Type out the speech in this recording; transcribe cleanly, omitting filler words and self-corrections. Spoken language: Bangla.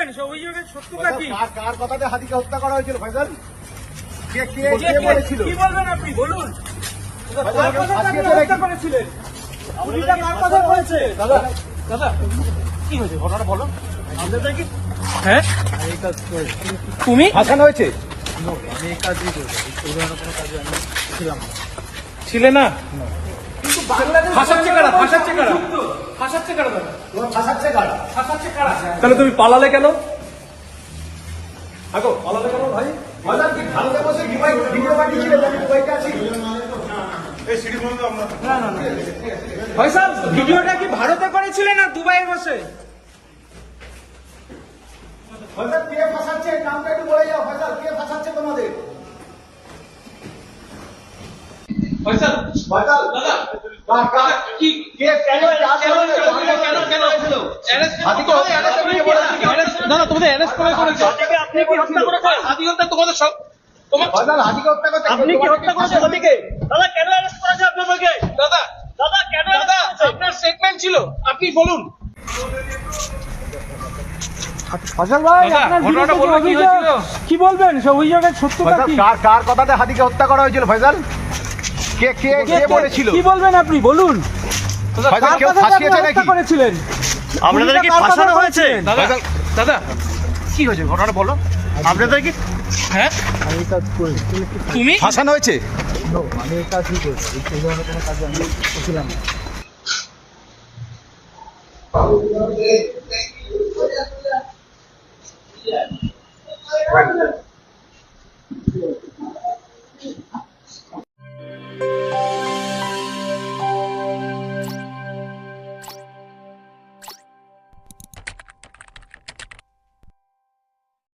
বলবেন অভিযোগের সত্যতা কি? কার কথাতে হাদিকে হত্যা করা হয়েছিল ফয়সাল? কে বলেছিল? কি বলবেন আপনি বলুন। কার কথাতে আপনি হত্যা করেছিলেন? পুলিশটা কার কথা বলেছে? দাদা দাদা কি হয়েছে ঘটনাটা বলো। আপনাদের কি হ্যাঁ তুমি ফাঁসানো হয়েছে? আমি এই কাজই করবো, এই ধরনের কোনো কাজে আমি ছিলাম না। ছিলে না? কিন্তু বাংলাদেশ ফাঁসাচ্ছে কারা? ফাঁসাচ্ছে কারা? ফাঁসাচ্ছে কারা দাদা? তোমার ফাঁসাচ্ছে কারা? ফাঁসাচ্ছে কারা? তাহলে তুমি পালালে কেন? আগো পালালে কেন ভাই? ফয়সাল কি ভারতে বসে ভিডিও পাঠিয়েছিলেন? আমি দুবাইতে আছি। ফয়সাল ভিডিওটা কি ভারতে করেছিলেন না দুবাইয়ে বসে? ফয়সাল কে ফাঁসাচ্ছে? নামটা একটু বলে যাও। ফয়সাল কে ফাঁসাচ্ছে তোমাদের? ফয়সাল ফয়সাল দাদা কার কি কে কেন হাদিকে দাদা তোমাদের অ্যারেস্ট করে করেছে। আপনি কি হত্যা করেছেন? হাদি হত্যা তোমাদের সব তোমার ফয়সাল হাদিকে হত্যা করতে আপনি কি হত্যা করেছেন হাদিকে? দাদা কেন অ্যারেস্ট করেছে আপনাকে? দাদা দাদা কেন দাদা আপনার স্টেটমেন্ট ছিল আপনি বলুন। ফয়সাল ভাই দাদা ঘটনাটা বলুন কি হয়েছিল? কি বলবেন অভিযোগের সত্যতা কি? কার কথাতে হাদিকে হত্যা করা হয়েছিল ফয়সাল? কে বলেছিল? কি বলবেন আপনি বলুন। ফয়সাল কেউ ফাঁসিয়েছে নাকি? করেছিলেন আপনাদের কি ফাঁসানো হয়েছে? দাদা দাদা কি হয়েছে ঘটনাটা বলো। আপনাদের কি হ্যাঁ আমি এই কাজ করি, তুমি ফাঁসানো হয়েছে? আমি এই কাজই করবো, এই ধরনের কোনো কাজে আমি ছিলাম না।